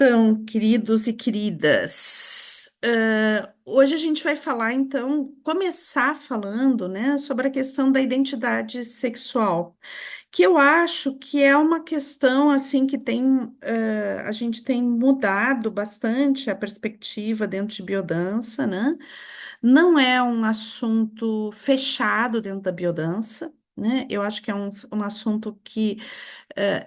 Então, queridos e queridas, hoje a gente vai falar, então, começar falando, né, sobre a questão da identidade sexual, que eu acho que é uma questão, assim, que a gente tem mudado bastante a perspectiva dentro de biodança, né? Não é um assunto fechado dentro da biodança, né? Eu acho que é um assunto que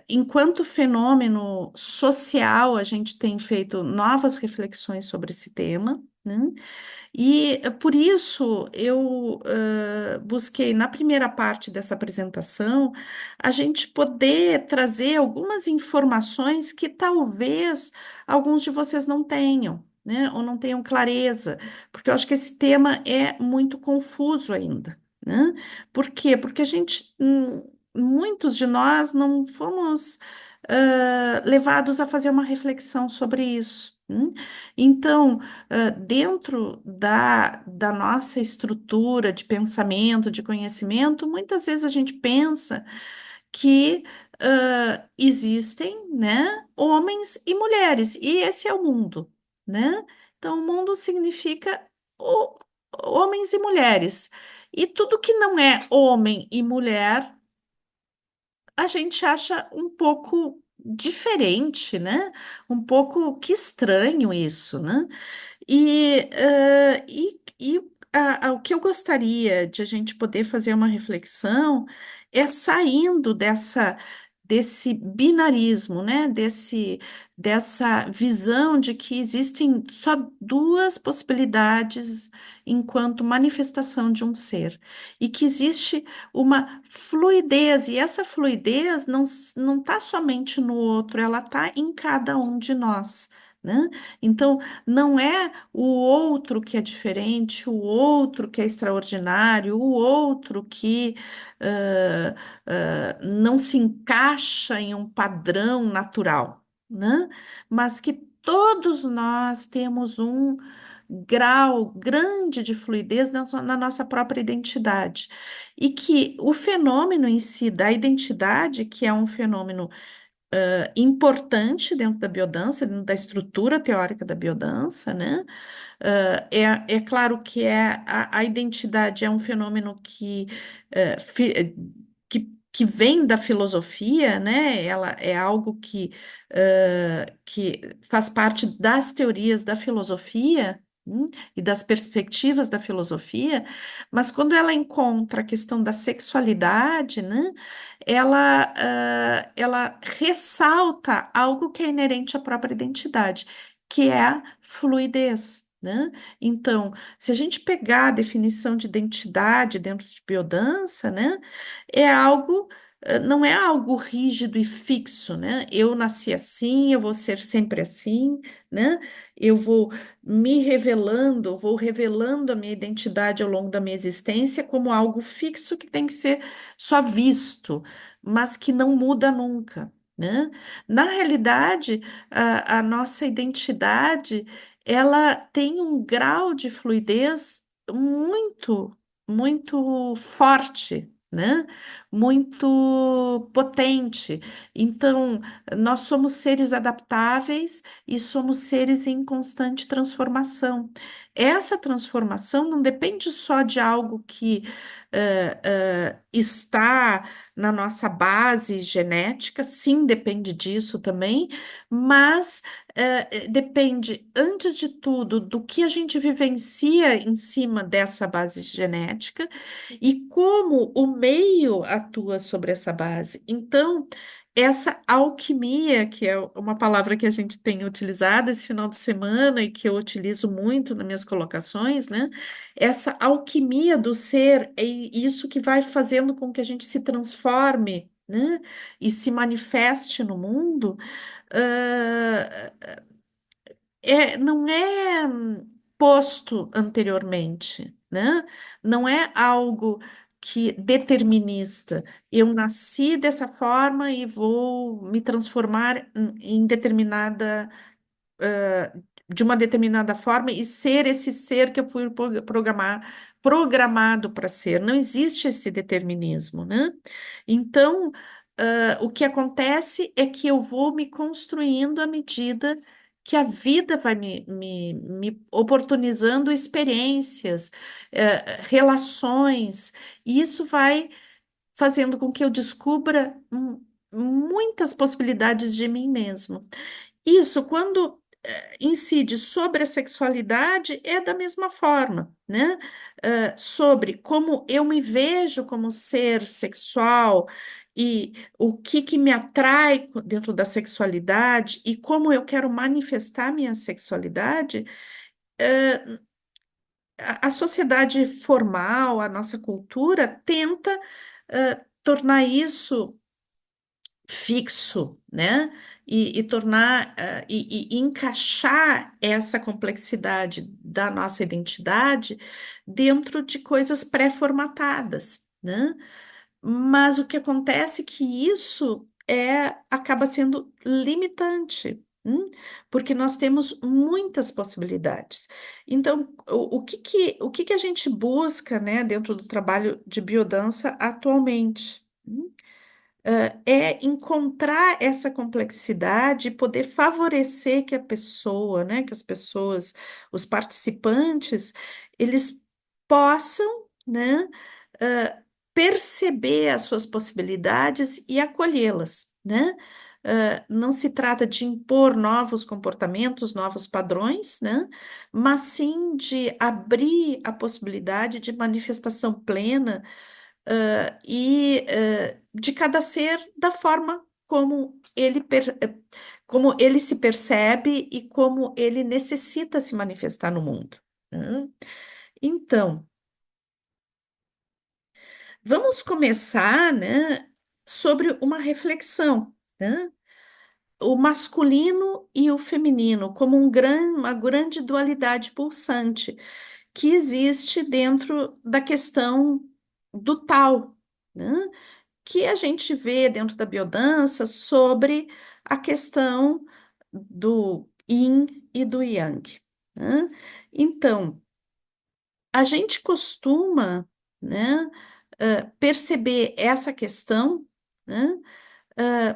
enquanto fenômeno social, a gente tem feito novas reflexões sobre esse tema, né? E por isso eu busquei na primeira parte dessa apresentação a gente poder trazer algumas informações que talvez alguns de vocês não tenham, né? Ou não tenham clareza, porque eu acho que esse tema é muito confuso ainda, né? Por quê? Porque muitos de nós não fomos levados a fazer uma reflexão sobre isso. Então, dentro da nossa estrutura de pensamento, de conhecimento, muitas vezes a gente pensa que existem, né, homens e mulheres, e esse é o mundo, né? Então, o mundo significa o- homens e mulheres. E tudo que não é homem e mulher a gente acha um pouco diferente, né? Um pouco que estranho isso, né? O que eu gostaria de a gente poder fazer uma reflexão é saindo desse binarismo, né? Dessa visão de que existem só duas possibilidades enquanto manifestação de um ser, e que existe uma fluidez, e essa fluidez não está somente no outro, ela está em cada um de nós. Né? Então, não é o outro que é diferente, o outro que é extraordinário, o outro que não se encaixa em um padrão natural, né? Mas que todos nós temos um grau grande de fluidez na nossa própria identidade. E que o fenômeno em si da identidade, que é um fenômeno importante dentro da biodança, dentro da estrutura teórica da biodança, né? É claro que a identidade é um fenômeno que vem da filosofia, né? Ela é algo que faz parte das teorias da filosofia, e das perspectivas da filosofia, mas quando ela encontra a questão da sexualidade, né? Ela ressalta algo que é inerente à própria identidade, que é a fluidez. Né? Então, se a gente pegar a definição de identidade dentro de biodança, né, é algo, não é algo rígido e fixo, né? Eu nasci assim, eu vou ser sempre assim, né? Eu vou revelando a minha identidade ao longo da minha existência como algo fixo que tem que ser só visto, mas que não muda nunca. Né? Na realidade, a nossa identidade ela tem um grau de fluidez muito, muito forte, né? Muito potente. Então, nós somos seres adaptáveis e somos seres em constante transformação. Essa transformação não depende só de algo que está na nossa base genética, sim, depende disso também, mas depende, antes de tudo, do que a gente vivencia em cima dessa base genética e como o meio atua sobre essa base. Então, essa alquimia, que é uma palavra que a gente tem utilizado esse final de semana e que eu utilizo muito nas minhas colocações, né? Essa alquimia do ser é isso que vai fazendo com que a gente se transforme, né? E se manifeste no mundo. ah, não é posto anteriormente, né? Não é algo que determinista. Eu nasci dessa forma e vou me transformar em determinada, de uma determinada forma e ser esse ser que eu fui programado para ser. Não existe esse determinismo, né? Então, o que acontece é que eu vou me construindo à medida que a vida vai me oportunizando experiências, relações, e isso vai fazendo com que eu descubra muitas possibilidades de mim mesmo. Isso, quando incide sobre a sexualidade, é da mesma forma, né? Sobre como eu me vejo como ser sexual e o que que me atrai dentro da sexualidade e como eu quero manifestar minha sexualidade, a sociedade formal, a nossa cultura tenta tornar isso fixo, né? E tornar e encaixar essa complexidade da nossa identidade dentro de coisas pré-formatadas, né? Mas o que acontece é que isso acaba sendo limitante. Porque nós temos muitas possibilidades. Então, o que que a gente busca, né, dentro do trabalho de biodança atualmente? É encontrar essa complexidade e poder favorecer que a pessoa, né, que as pessoas, os participantes, eles possam, né, perceber as suas possibilidades e acolhê-las, né? Não se trata de impor novos comportamentos, novos padrões, né? Mas sim de abrir a possibilidade de manifestação plena de cada ser da forma como ele se percebe e como ele necessita se manifestar no mundo, né? Então, vamos começar, né, sobre uma reflexão, né? O masculino e o feminino como uma grande dualidade pulsante que existe dentro da questão do tal, né? Que a gente vê dentro da biodança sobre a questão do yin e do yang, né? Então, a gente costuma, né, perceber essa questão, né,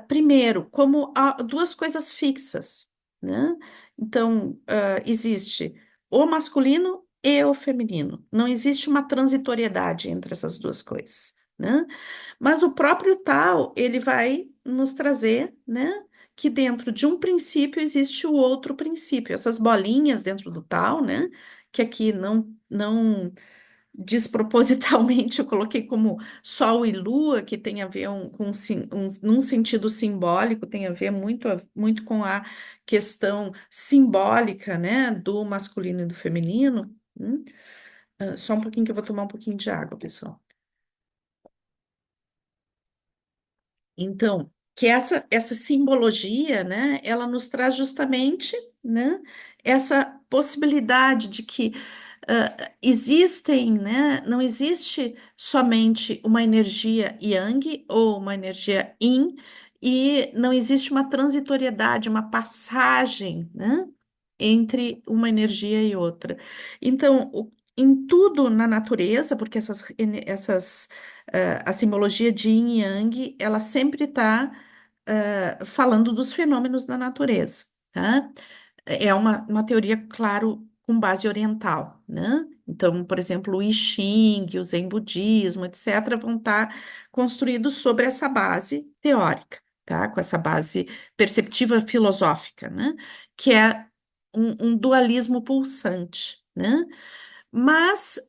primeiro, como duas coisas fixas, né? Então, existe o masculino e o feminino. Não existe uma transitoriedade entre essas duas coisas, né? Mas o próprio tal, ele vai nos trazer, né, que dentro de um princípio existe o outro princípio. Essas bolinhas dentro do tal, né, que aqui não despropositalmente eu coloquei como Sol e Lua, que tem a ver num sentido simbólico, tem a ver muito com a questão simbólica, né, do masculino e do feminino. Só um pouquinho que eu vou tomar um pouquinho de água, pessoal. Então, que essa simbologia, né, ela nos traz justamente, né, essa possibilidade de que existem, né, não existe somente uma energia yang ou uma energia yin, e não existe uma transitoriedade, uma passagem, né, entre uma energia e outra. Então, em tudo na natureza, porque a simbologia de yin e yang, ela sempre está falando dos fenômenos da natureza, tá? É uma teoria, claro, com base oriental, né? Então, por exemplo, o I Ching, o Zen budismo, etc., vão estar construídos sobre essa base teórica, tá? Com essa base perceptiva filosófica, né? Que é um dualismo pulsante, né? Mas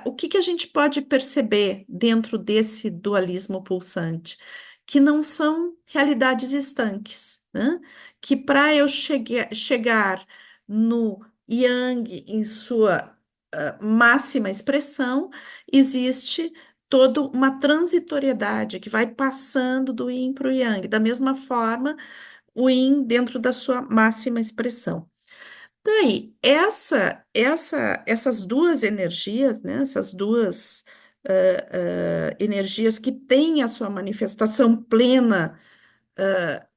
o que que a gente pode perceber dentro desse dualismo pulsante? Que não são realidades estanques, né? Que para eu chegar no Yang em sua máxima expressão, existe toda uma transitoriedade que vai passando do Yin para o Yang. Da mesma forma, o Yin dentro da sua máxima expressão. Daí, essas duas energias, né, essas duas energias que têm a sua manifestação plena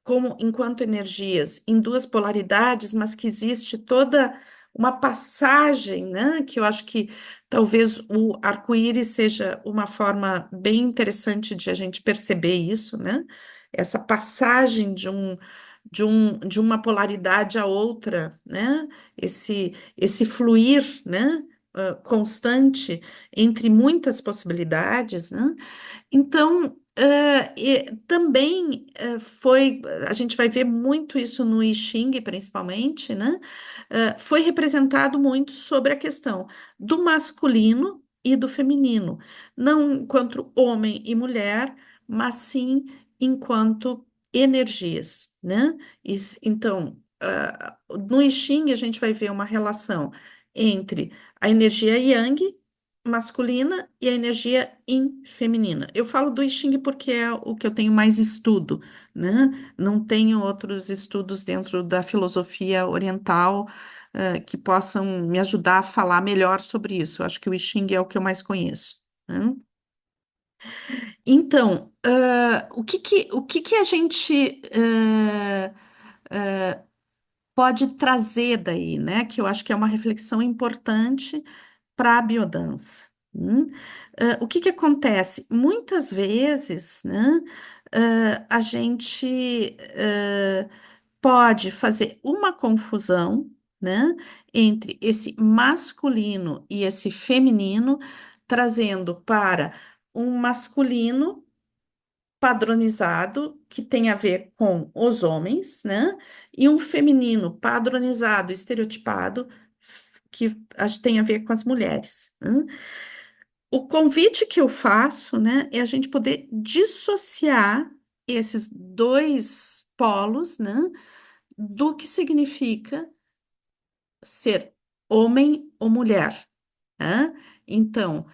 como enquanto energias em duas polaridades, mas que existe toda uma passagem, né, que eu acho que talvez o arco-íris seja uma forma bem interessante de a gente perceber isso, né, essa passagem de uma polaridade à outra, né? Esse fluir, né? Constante entre muitas possibilidades, né? Então, e também a gente vai ver muito isso no I Ching, principalmente, né? Foi representado muito sobre a questão do masculino e do feminino, não enquanto homem e mulher, mas sim enquanto energias, né? Então, no I Ching, a gente vai ver uma relação entre a energia Yang masculina e a energia yin feminina. Eu falo do I Ching porque é o que eu tenho mais estudo, né? Não tenho outros estudos dentro da filosofia oriental, que possam me ajudar a falar melhor sobre isso. Eu acho que o I Ching é o que eu mais conheço, né? Então, o que que a gente pode trazer daí, né? Que eu acho que é uma reflexão importante para a biodança. O que que acontece? Muitas vezes, né, a gente pode fazer uma confusão, né, entre esse masculino e esse feminino, trazendo para um masculino padronizado, que tem a ver com os homens, né? E um feminino padronizado, estereotipado, tem a ver com as mulheres, né? O convite que eu faço, né, é a gente poder dissociar esses dois polos, né, do que significa ser homem ou mulher, né? Então,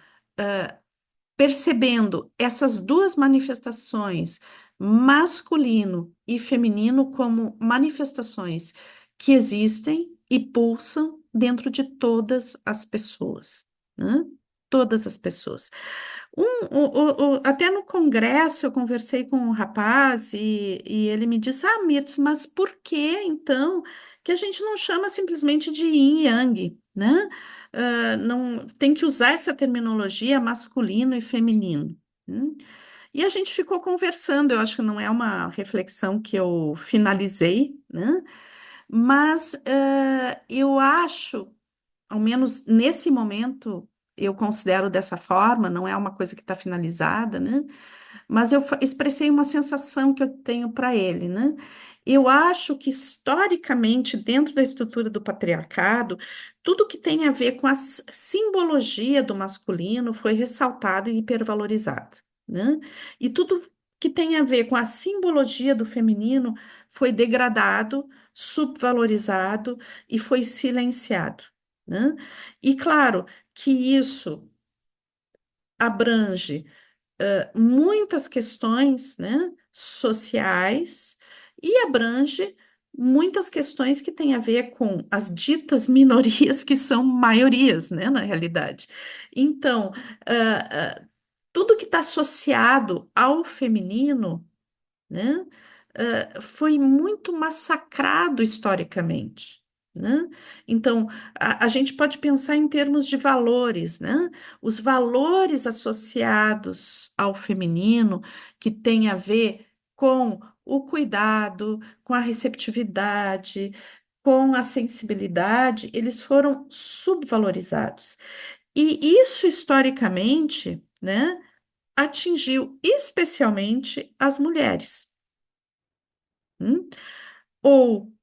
percebendo essas duas manifestações, masculino e feminino, como manifestações que existem e pulsam dentro de todas as pessoas, né? Todas as pessoas. Até no congresso eu conversei com um rapaz e ele me disse: Ah, Mirtz, mas por que então que a gente não chama simplesmente de yin e yang, né? Não tem que usar essa terminologia masculino e feminino. E a gente ficou conversando, eu acho que não é uma reflexão que eu finalizei, né? Mas eu acho, ao menos nesse momento, eu considero dessa forma, não é uma coisa que está finalizada, né? Mas eu expressei uma sensação que eu tenho para ele, né? Eu acho que historicamente, dentro da estrutura do patriarcado, tudo que tem a ver com a simbologia do masculino foi ressaltado e hipervalorizado, né? E tudo que tem a ver com a simbologia do feminino foi degradado, subvalorizado e foi silenciado, né? E claro que isso abrange muitas questões, né, sociais e abrange muitas questões que têm a ver com as ditas minorias, que são maiorias, né, na realidade. Então, tudo que está associado ao feminino, né, foi muito massacrado historicamente, né? Então, a gente pode pensar em termos de valores, né? Os valores associados ao feminino, que tem a ver com o cuidado, com a receptividade, com a sensibilidade, eles foram subvalorizados. E isso, historicamente, né, atingiu especialmente as mulheres. Hum? Ou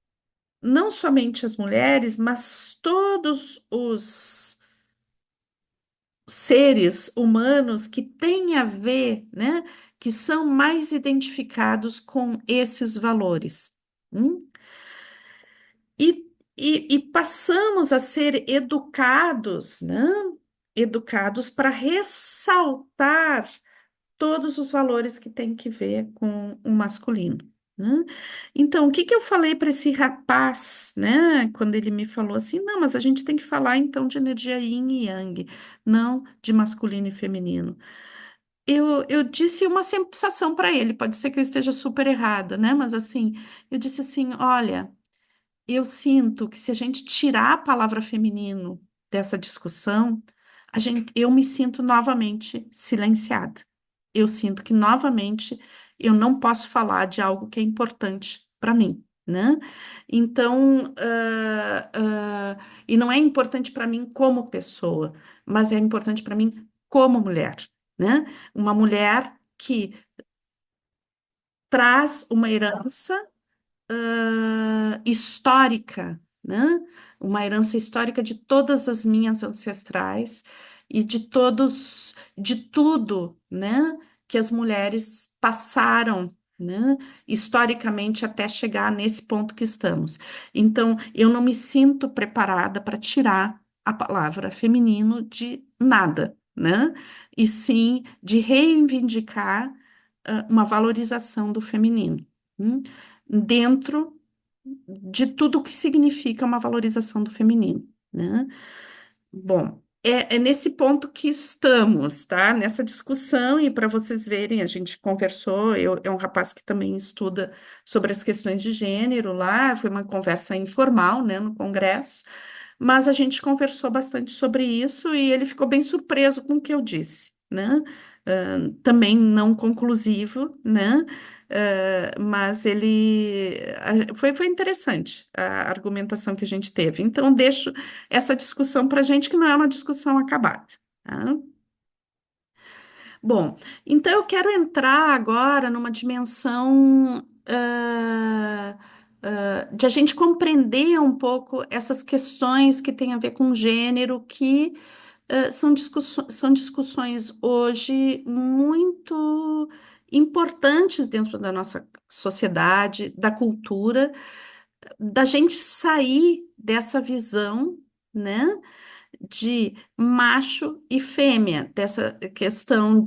não somente as mulheres, mas todos os seres humanos que têm a ver, né, que são mais identificados com esses valores. Hum? E passamos a ser educados, né? Educados para ressaltar todos os valores que têm que ver com o masculino, né? Então, o que que eu falei para esse rapaz, né? Quando ele me falou assim, não, mas a gente tem que falar então de energia yin e yang, não de masculino e feminino. Eu disse uma sensação para ele, pode ser que eu esteja super errada, né? Mas assim, eu disse assim, olha, eu sinto que se a gente tirar a palavra feminino dessa discussão, eu me sinto novamente silenciada. Eu sinto que novamente eu não posso falar de algo que é importante para mim. né? Então, e não é importante para mim como pessoa, mas é importante para mim como mulher, né? Uma mulher que traz uma herança histórica, né? Uma herança histórica de todas as minhas ancestrais e de tudo, né? Que as mulheres passaram, né? Historicamente até chegar nesse ponto que estamos. Então, eu não me sinto preparada para tirar a palavra feminino de nada, né? E sim de reivindicar uma valorização do feminino. Dentro de tudo o que significa uma valorização do feminino, né? Bom, é nesse ponto que estamos, tá? Nessa discussão, e para vocês verem, a gente conversou, é um rapaz que também estuda sobre as questões de gênero lá, foi uma conversa informal, né, no congresso, mas a gente conversou bastante sobre isso e ele ficou bem surpreso com o que eu disse, né? Também não conclusivo, né? Mas foi interessante a argumentação que a gente teve. Então, deixo essa discussão para a gente, que não é uma discussão acabada. Tá? Bom, então eu quero entrar agora numa dimensão de a gente compreender um pouco essas questões que têm a ver com gênero, que são discussões hoje muito importantes dentro da nossa sociedade, da cultura, da gente sair dessa visão, né? De macho e fêmea, dessa questão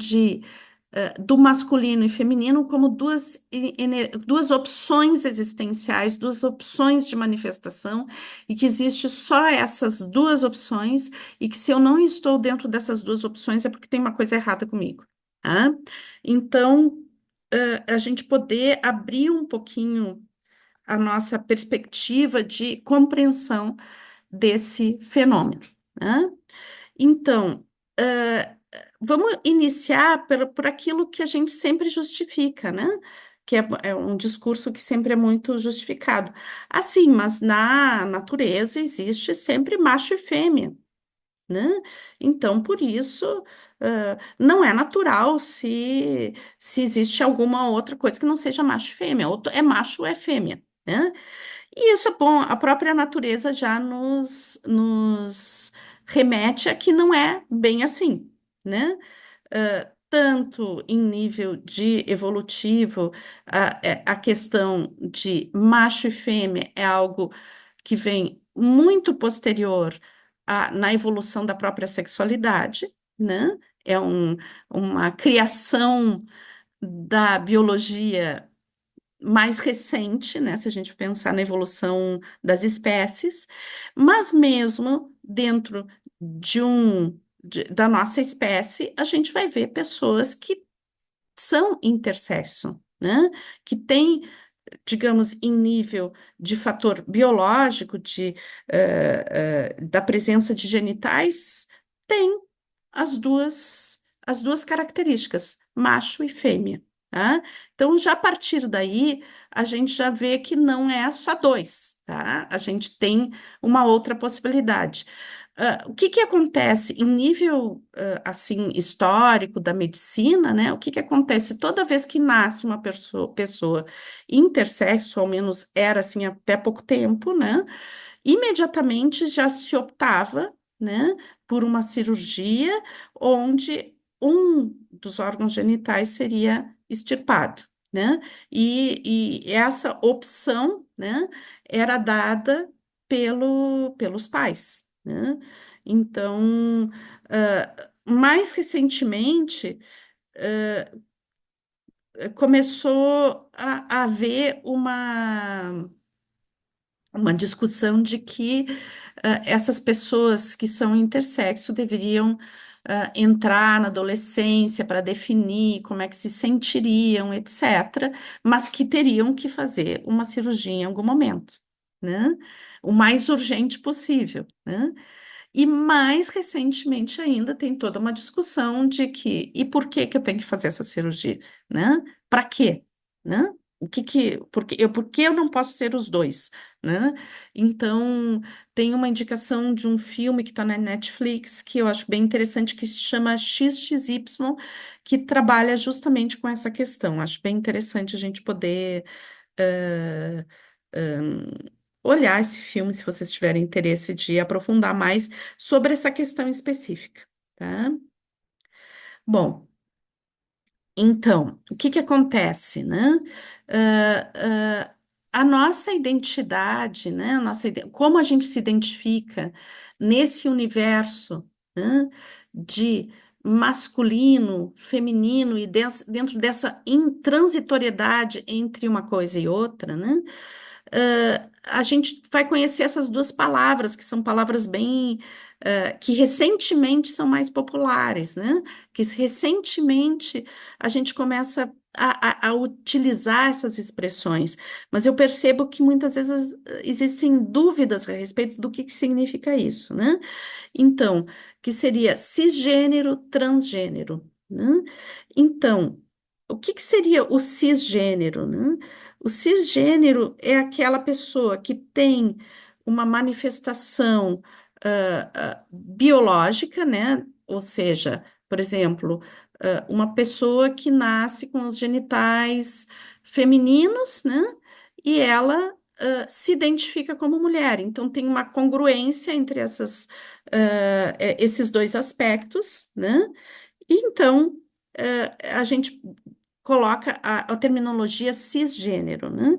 do masculino e feminino como duas opções existenciais, duas opções de manifestação, e que existe só essas duas opções, e que se eu não estou dentro dessas duas opções é porque tem uma coisa errada comigo. Tá? Então, a gente poder abrir um pouquinho a nossa perspectiva de compreensão desse fenômeno, né? Então, vamos iniciar por aquilo que a gente sempre justifica, né? Que é um discurso que sempre é muito justificado. Assim, mas na natureza existe sempre macho e fêmea, né? Então, por isso, não é natural se existe alguma outra coisa que não seja macho e fêmea, ou é macho ou é fêmea, né? E isso, bom, a própria natureza já nos remete a que não é bem assim, né? Tanto em nível de evolutivo, a questão de macho e fêmea é algo que vem muito posterior na evolução da própria sexualidade, né? É uma criação da biologia mais recente, né, se a gente pensar na evolução das espécies, mas mesmo dentro da nossa espécie, a gente vai ver pessoas que são intersexo, né, que têm, digamos, em nível de fator biológico, da presença de genitais, tem as duas características, macho e fêmea, tá? Então, já a partir daí, a gente já vê que não é só dois, tá? A gente tem uma outra possibilidade. O que que acontece em nível, assim, histórico da medicina, né? O que que acontece toda vez que nasce uma pessoa intersexo, ao menos era assim até pouco tempo, né? Imediatamente já se optava, né, por uma cirurgia onde um dos órgãos genitais seria extirpado, né? E essa opção, né, era dada pelos pais, né? Então, mais recentemente, começou a haver uma discussão de que essas pessoas que são intersexo deveriam entrar na adolescência para definir como é que se sentiriam, etc., mas que teriam que fazer uma cirurgia em algum momento, né? O mais urgente possível, né? E mais recentemente ainda tem toda uma discussão de que, e por que que eu tenho que fazer essa cirurgia, né? Para quê? Né? Por que eu não posso ser os dois, né? Então, tem uma indicação de um filme que está na Netflix que eu acho bem interessante, que se chama XXY, que trabalha justamente com essa questão. Acho bem interessante a gente poder eh, ahn, olhar esse filme, se vocês tiverem interesse de aprofundar mais sobre essa questão específica, tá? Bom. Então, o que que acontece, né? Ah, a nossa identidade, né? Como a gente se identifica nesse universo, né, de masculino, feminino e dentro dessa intransitoriedade entre uma coisa e outra, né? A gente vai conhecer essas duas palavras, que são palavras bem, que recentemente são mais populares, né? Que recentemente a gente começa a utilizar essas expressões, mas eu percebo que muitas vezes existem dúvidas a respeito do que significa isso, né? Então, que seria cisgênero, transgênero, né? Então, o que que seria o cisgênero, né? O cisgênero é aquela pessoa que tem uma manifestação biológica, né? Ou seja, por exemplo, uma pessoa que nasce com os genitais femininos, né? E ela se identifica como mulher. Então, tem uma congruência entre esses dois aspectos, né? E então, a gente coloca a terminologia cisgênero, né?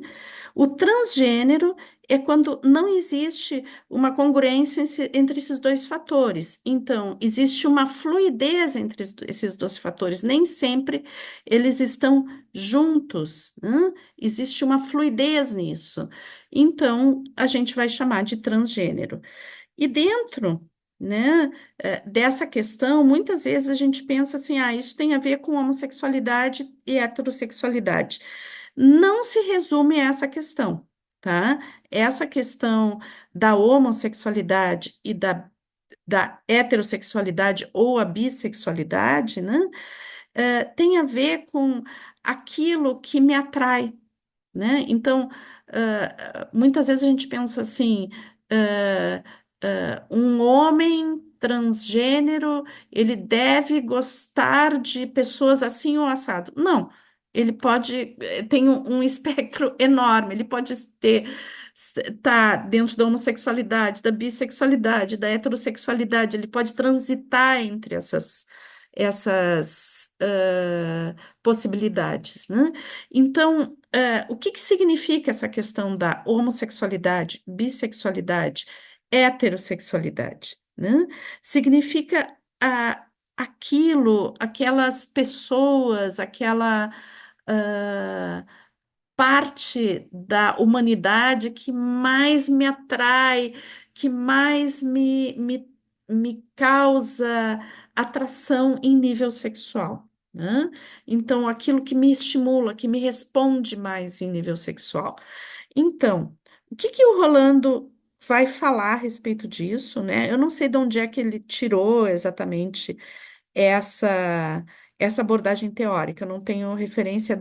O transgênero é quando não existe uma congruência entre esses dois fatores. Então, existe uma fluidez entre esses dois fatores. Nem sempre eles estão juntos, né? Existe uma fluidez nisso. Então, a gente vai chamar de transgênero. E dentro, né, dessa questão, muitas vezes a gente pensa assim, isso tem a ver com homossexualidade e heterossexualidade. Não se resume a essa questão, tá? Essa questão da homossexualidade e da heterossexualidade ou a bissexualidade, né, tem a ver com aquilo que me atrai, né? Então, muitas vezes a gente pensa assim, ah, um homem transgênero, ele deve gostar de pessoas assim ou assado. Não, ele pode, tem um espectro enorme, ele pode estar dentro da homossexualidade, da bissexualidade, da heterossexualidade, ele pode transitar entre essas possibilidades, né? Então, o que que significa essa questão da homossexualidade, bissexualidade, heterossexualidade, né? Significa aquelas pessoas, aquela ah, parte da humanidade que mais me atrai, que mais me causa atração em nível sexual, né? Então, aquilo que me estimula, que me responde mais em nível sexual. Então, o que que o Rolando vai falar a respeito disso, né? Eu não sei de onde é que ele tirou exatamente essa essa abordagem teórica. Eu não tenho referência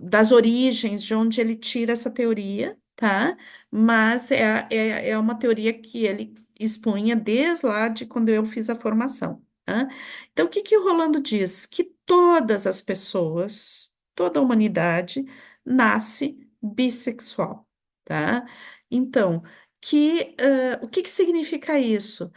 das origens de onde ele tira essa teoria, tá? Mas é uma teoria que ele expunha desde lá de quando eu fiz a formação, tá? Então, o que que o Rolando diz? Que todas as pessoas, toda a humanidade nasce bissexual, tá? Então, o que que significa isso?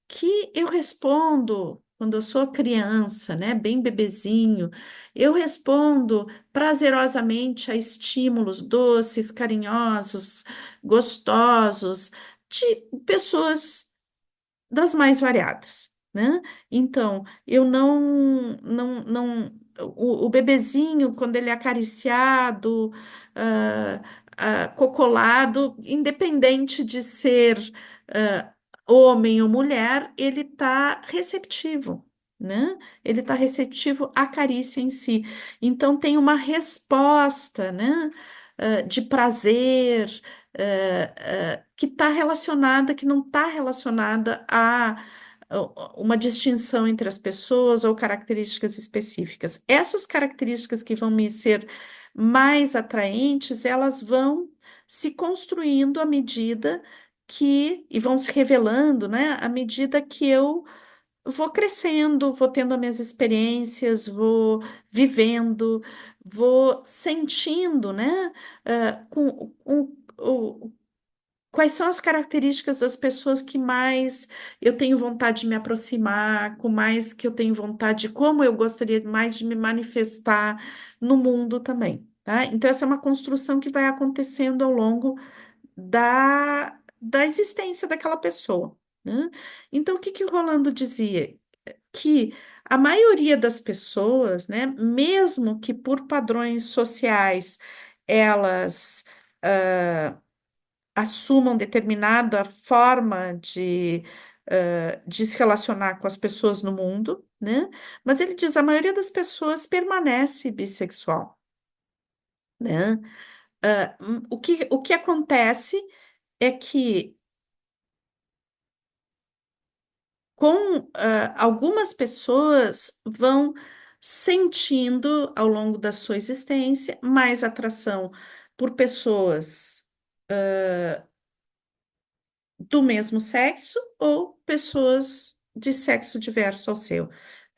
Que eu respondo quando eu sou criança, né, bem bebezinho, eu respondo prazerosamente a estímulos doces, carinhosos, gostosos, de pessoas das mais variadas, né? Então, eu o bebezinho, quando ele é acariciado, ah, cocolado, independente de ser ah, homem ou mulher, ele está receptivo, né? Ele está receptivo à carícia em si. Então, tem uma resposta, né? De prazer, que está relacionada, que não está relacionada a uma distinção entre as pessoas ou características específicas. Essas características que vão me ser mais atraentes, elas vão se construindo à medida e vão se revelando, né, à medida que eu vou crescendo, vou tendo as minhas experiências, vou vivendo, vou sentindo, né, quais são as características das pessoas que mais eu tenho vontade de me aproximar, com mais que eu tenho vontade, como eu gostaria mais de me manifestar no mundo também, tá? Então, essa é uma construção que vai acontecendo ao longo da existência daquela pessoa, né? Então, o que que o Rolando dizia? Que a maioria das pessoas, né, mesmo que por padrões sociais elas assumam determinada forma de se relacionar com as pessoas no mundo, né? Mas ele diz, a maioria das pessoas permanece bissexual, né? O que acontece é que algumas pessoas vão sentindo ao longo da sua existência mais atração por pessoas do mesmo sexo ou pessoas de sexo diverso ao seu.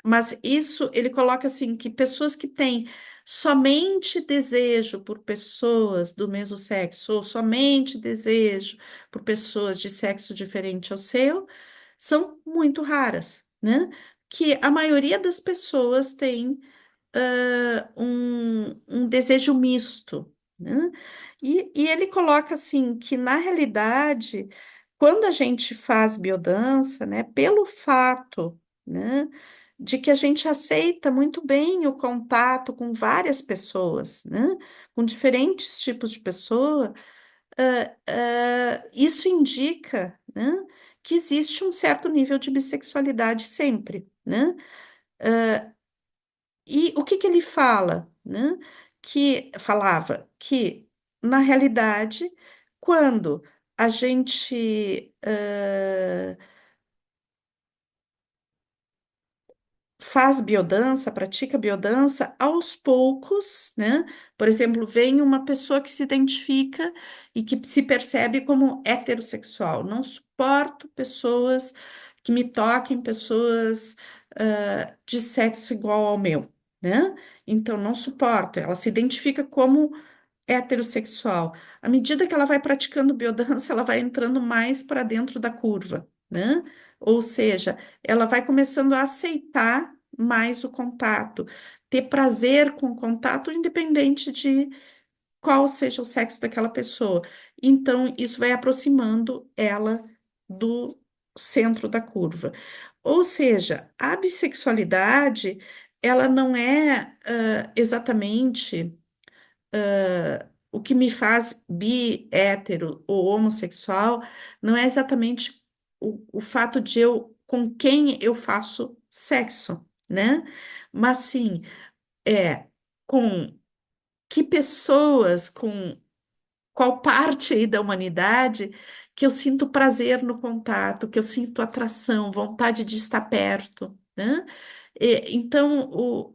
Mas isso ele coloca assim que pessoas que têm somente desejo por pessoas do mesmo sexo ou somente desejo por pessoas de sexo diferente ao seu são muito raras, né? Que a maioria das pessoas tem um desejo misto, né? E ele coloca assim que na realidade, quando a gente faz biodança, né, pelo fato, né, de que a gente aceita muito bem o contato com várias pessoas, né, com diferentes tipos de pessoa, isso indica, né, que existe um certo nível de bissexualidade sempre, né? E o que que ele fala, né? Que falava que, na realidade, quando a gente faz biodança, pratica biodança, aos poucos, né? Por exemplo, vem uma pessoa que se identifica e que se percebe como heterossexual. Não suporto pessoas que me toquem, pessoas de sexo igual ao meu, né? Então, não suporto. Ela se identifica como heterossexual. À medida que ela vai praticando biodança, ela vai entrando mais para dentro da curva, né? Ou seja, ela vai começando a aceitar mais o contato, ter prazer com o contato, independente de qual seja o sexo daquela pessoa. Então, isso vai aproximando ela do centro da curva. Ou seja, a bissexualidade, ela não é exatamente o que me faz bi, hétero ou homossexual não é exatamente o fato de eu com quem eu faço sexo, né? Mas sim, é com que pessoas, com qual parte aí da humanidade que eu sinto prazer no contato, que eu sinto atração, vontade de estar perto, né? Então,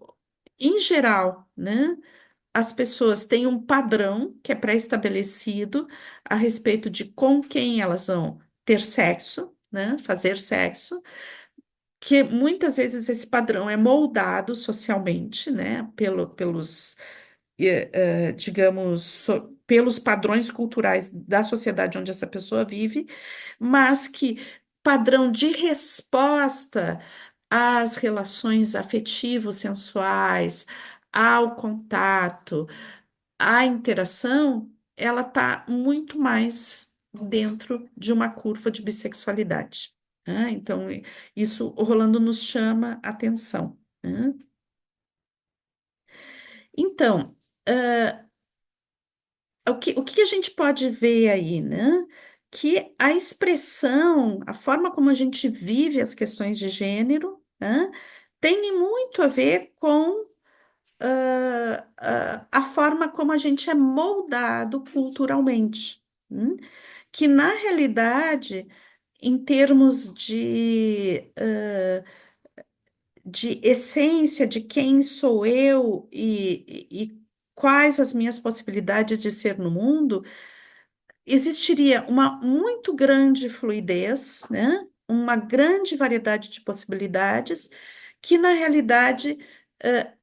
em geral, né? As pessoas têm um padrão que é pré-estabelecido a respeito de com quem elas vão ter sexo, né? Fazer sexo, que muitas vezes esse padrão é moldado socialmente, né? Pelos, digamos, pelos padrões culturais da sociedade onde essa pessoa vive, mas que padrão de resposta às relações afetivos sensuais, ao contato, a interação, ela está muito mais dentro de uma curva de bissexualidade, né? Então, isso o Rolando nos chama atenção, né? Então, o que a gente pode ver aí, né? Que a expressão, a forma como a gente vive as questões de gênero, né, tem muito a ver com a forma como a gente é moldado culturalmente, que na realidade em termos de essência de quem sou eu e quais as minhas possibilidades de ser no mundo, existiria uma muito grande fluidez, né? Uma grande variedade de possibilidades, que na realidade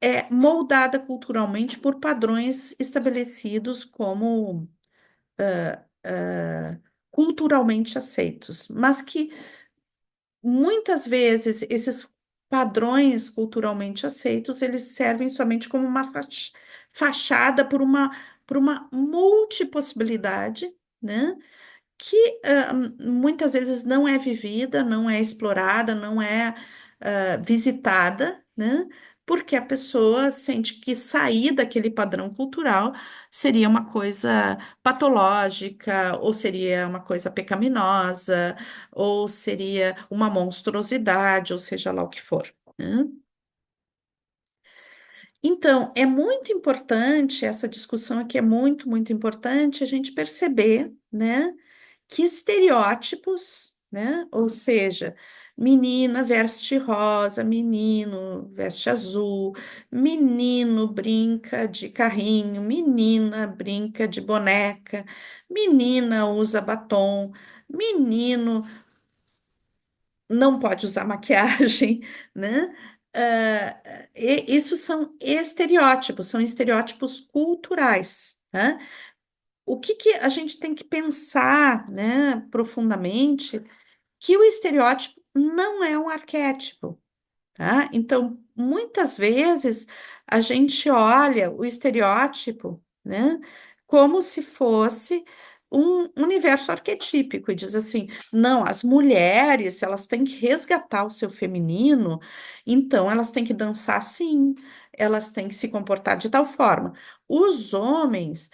é moldada culturalmente por padrões estabelecidos como culturalmente aceitos, mas que muitas vezes esses padrões culturalmente aceitos, eles servem somente como uma fachada por uma multipossibilidade, né? Que muitas vezes não é vivida, não é explorada, não é visitada, né? Porque a pessoa sente que sair daquele padrão cultural seria uma coisa patológica, ou seria uma coisa pecaminosa, ou seria uma monstruosidade, ou seja lá o que for, né? Então, é muito importante, essa discussão aqui é muito, muito importante a gente perceber, né? Que estereótipos, né? Ou seja, menina veste rosa, menino veste azul, menino brinca de carrinho, menina brinca de boneca, menina usa batom, menino não pode usar maquiagem, né? Isso são estereótipos culturais, né? O que que a gente tem que pensar, né, profundamente, que o estereótipo não é um arquétipo, tá? Então, muitas vezes a gente olha o estereótipo, né, como se fosse um universo arquetípico e diz assim: não, as mulheres, elas têm que resgatar o seu feminino, então elas têm que dançar assim, elas têm que se comportar de tal forma. Os homens,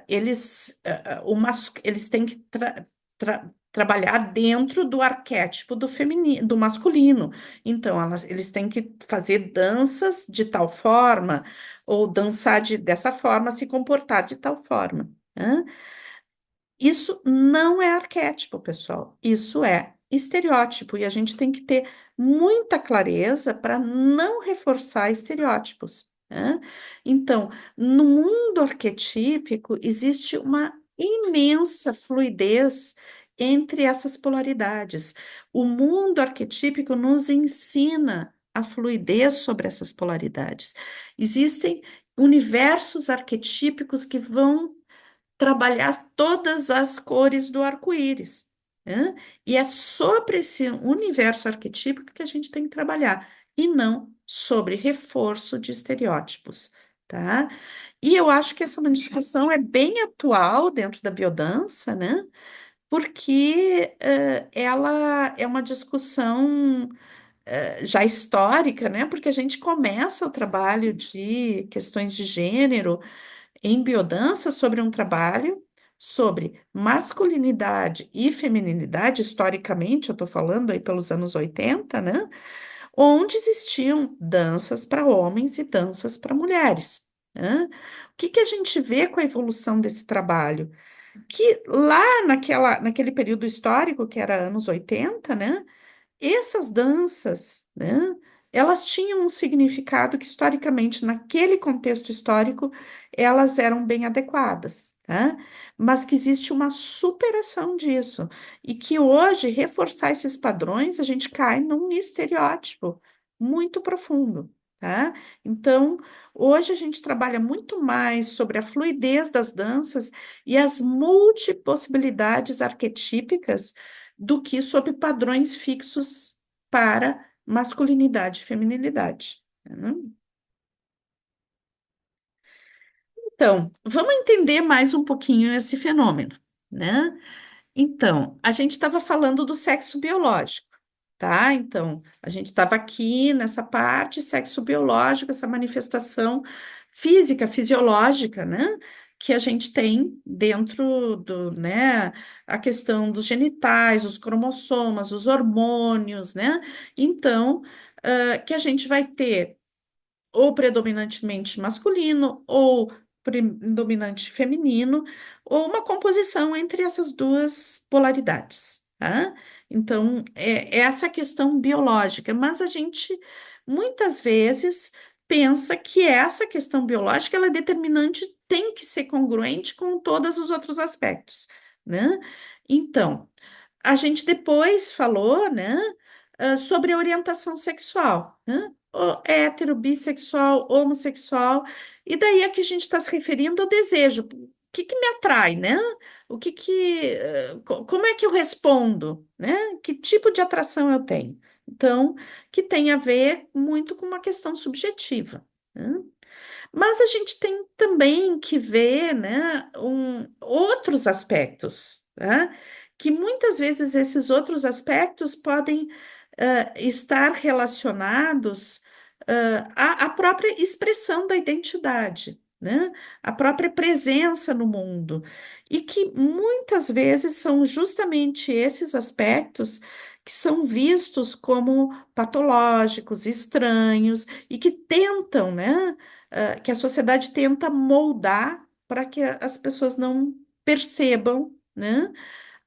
eles têm que trabalhar dentro do arquétipo do feminino, do masculino. Então, eles têm que fazer danças de tal forma, ou dançar dessa forma, se comportar de tal forma, né? Isso não é arquétipo, pessoal. Isso é estereótipo. E a gente tem que ter muita clareza para não reforçar estereótipos, né? Então, no mundo arquetípico, existe uma imensa fluidez entre essas polaridades. O mundo arquetípico nos ensina a fluidez sobre essas polaridades. Existem universos arquetípicos que vão trabalhar todas as cores do arco-íris, né? E é sobre esse universo arquetípico que a gente tem que trabalhar, e não sobre reforço de estereótipos, tá? E eu acho que essa é uma discussão é bem atual dentro da biodança, né? Porque ela é uma discussão já histórica, né? Porque a gente começa o trabalho de questões de gênero em biodança sobre um trabalho sobre masculinidade e feminilidade, historicamente, eu estou falando aí pelos anos 80, né? Onde existiam danças para homens e danças para mulheres, né? O que que a gente vê com a evolução desse trabalho? Que lá naquele período histórico, que era anos 80, né? Essas danças, né, elas tinham um significado que, historicamente, naquele contexto histórico, elas eram bem adequadas, tá? Mas que existe uma superação disso, e que hoje, reforçar esses padrões, a gente cai num estereótipo muito profundo, tá? Então, hoje a gente trabalha muito mais sobre a fluidez das danças e as multipossibilidades arquetípicas do que sob padrões fixos para masculinidade e feminilidade, né? Então, vamos entender mais um pouquinho esse fenômeno, né? Então, a gente estava falando do sexo biológico, tá? Então, a gente estava aqui nessa parte sexo biológico, essa manifestação física, fisiológica, né? Que a gente tem dentro do, né? A questão dos genitais, os cromossomas, os hormônios, né? Então, que a gente vai ter ou predominantemente masculino, ou predominante feminino, ou uma composição entre essas duas polaridades, tá? Então, é essa questão biológica, mas a gente muitas vezes pensa que essa questão biológica ela é determinante, tem que ser congruente com todos os outros aspectos, né? Então, a gente depois falou, né, sobre a orientação sexual, né? Hétero, bissexual, homossexual, e daí aqui a gente está se referindo ao desejo. O que que me atrai, né? Como é que eu respondo, né? Que tipo de atração eu tenho? Então, que tem a ver muito com uma questão subjetiva, né? Mas a gente tem também que ver, né, outros aspectos, tá? Que muitas vezes esses outros aspectos podem estar relacionados à própria expressão da identidade, né? A própria presença no mundo. E que muitas vezes são justamente esses aspectos que são vistos como patológicos, estranhos, e que tentam, né? Que a sociedade tenta moldar para que as pessoas não percebam, né,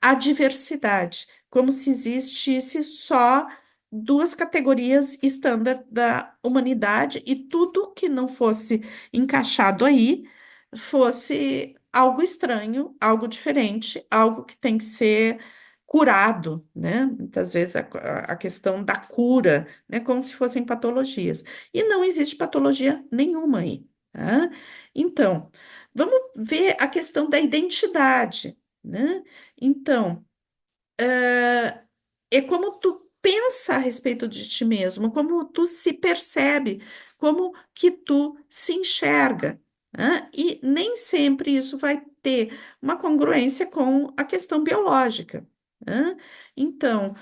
a diversidade, como se existisse só duas categorias estándar da humanidade e tudo que não fosse encaixado aí fosse algo estranho, algo diferente, algo que tem que ser curado, né? Muitas vezes a questão da cura, né? Como se fossem patologias. E não existe patologia nenhuma aí, tá? Então, vamos ver a questão da identidade, né? Então, é como tu pensa a respeito de ti mesmo, como tu se percebe, como que tu se enxerga, né? E nem sempre isso vai ter uma congruência com a questão biológica, né? Então,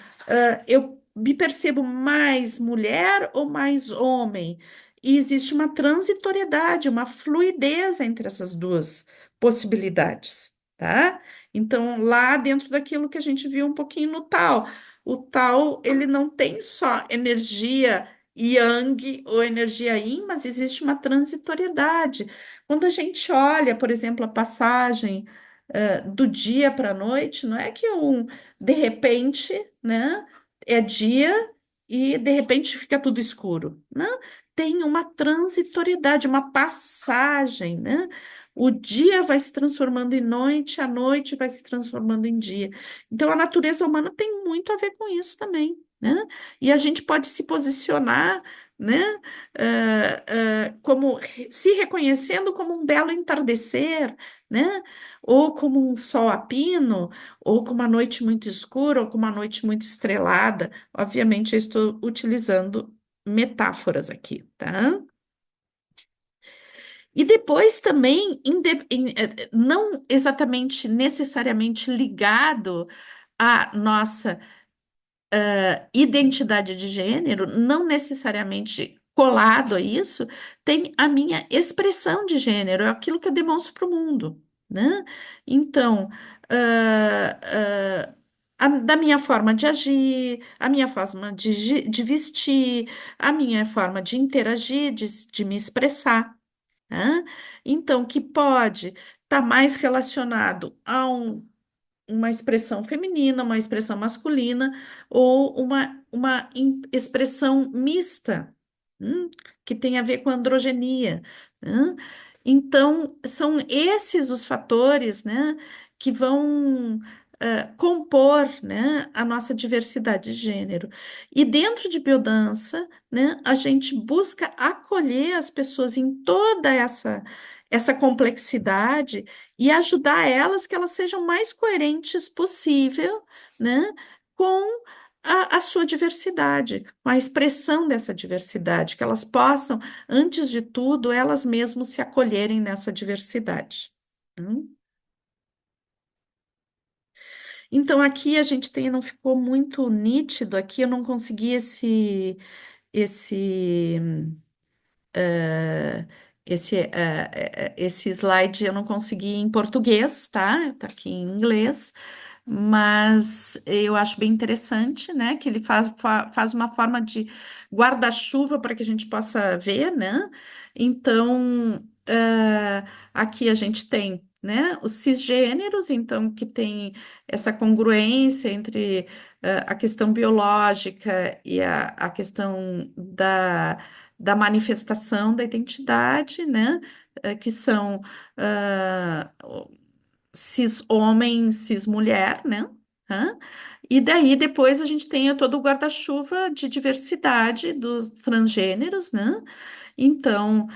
eu me percebo mais mulher ou mais homem? E existe uma transitoriedade, uma fluidez entre essas duas possibilidades, tá? Então, lá dentro daquilo que a gente viu um pouquinho no tal, o tal, ele não tem só energia yang ou energia yin, mas existe uma transitoriedade. Quando a gente olha, por exemplo, a passagem do dia para a noite, não é que de repente, né, é dia e de repente fica tudo escuro. Não, tem uma transitoriedade, uma passagem, né? O dia vai se transformando em noite, a noite vai se transformando em dia. Então, a natureza humana tem muito a ver com isso também, né? E a gente pode se posicionar, né, como se reconhecendo como um belo entardecer, né? Ou como um sol a pino, ou com uma noite muito escura, ou com uma noite muito estrelada. Obviamente, eu estou utilizando metáforas aqui, tá? E depois também, não exatamente necessariamente ligado à nossa identidade de gênero, não necessariamente colado a isso, tem a minha expressão de gênero, é aquilo que eu demonstro para o mundo, né? Então, ah, da minha forma de agir, a minha forma de vestir, a minha forma de interagir, de me expressar, né? Então, que pode estar mais relacionado a uma expressão feminina, uma expressão masculina ou uma expressão mista, que tem a ver com androgenia, né? Então, são esses os fatores, né, que vão compor, né, a nossa diversidade de gênero. E dentro de biodança, né, a gente busca acolher as pessoas em toda essa complexidade e ajudar elas que elas sejam mais coerentes possível, né, com a sua diversidade, com a expressão dessa diversidade, que elas possam, antes de tudo, elas mesmas se acolherem nessa diversidade. Hum? Então, aqui a gente tem, não ficou muito nítido, aqui eu não consegui esse esse slide eu não consegui em português, tá? Tá aqui em inglês, mas eu acho bem interessante, né? Que ele faz uma forma de guarda-chuva para que a gente possa ver, né? Então, aqui a gente tem. né? Os cisgêneros, então, que tem essa congruência entre a questão biológica e a questão da manifestação da identidade, né? Que são cis homem, cis mulher, né? Hã? E daí depois a gente tem todo o guarda-chuva de diversidade dos transgêneros, né? Então,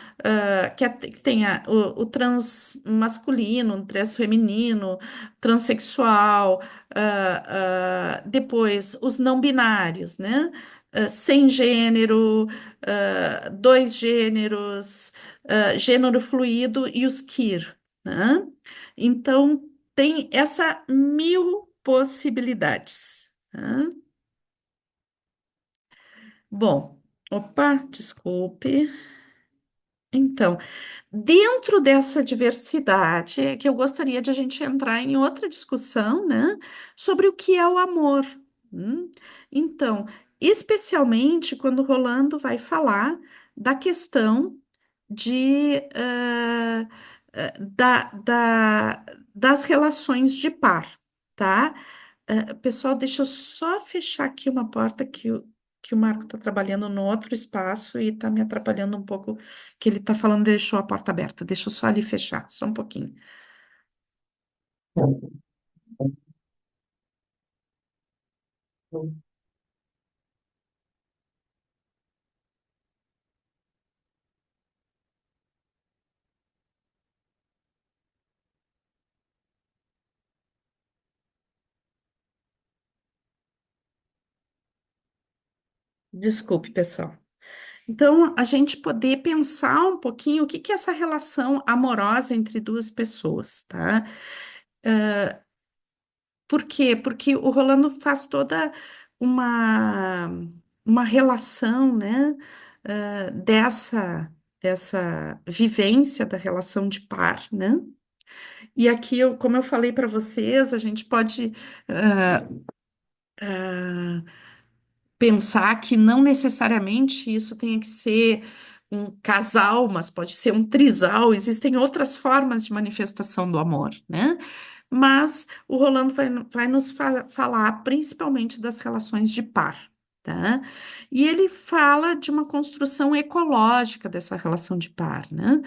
que tenha o trans masculino, o trans feminino, transexual, depois os não binários, né? Sem gênero, dois gêneros, gênero fluido e os queer, né? Então, tem essa mil possibilidades, né? Bom, opa, desculpe. Então, dentro dessa diversidade, é que eu gostaria de a gente entrar em outra discussão, né, sobre o que é o amor. Então, especialmente quando o Rolando vai falar da questão de, das relações de par, tá? Pessoal, deixa eu só fechar aqui uma porta que o Marco está trabalhando no outro espaço e está me atrapalhando um pouco, que ele está falando, deixou a porta aberta. Deixa eu só ali fechar, só um pouquinho. Desculpe, pessoal. Então, a gente poder pensar um pouquinho o que que é essa relação amorosa entre duas pessoas, tá? Por quê? Porque o Rolando faz toda uma, uma relação, né, dessa vivência da relação de par, né? E aqui, como eu falei para vocês, a gente pode pensar que não necessariamente isso tenha que ser um casal, mas pode ser um trisal. Existem outras formas de manifestação do amor, né? Mas o Rolando vai nos falar principalmente das relações de par, tá? E ele fala de uma construção ecológica dessa relação de par, né?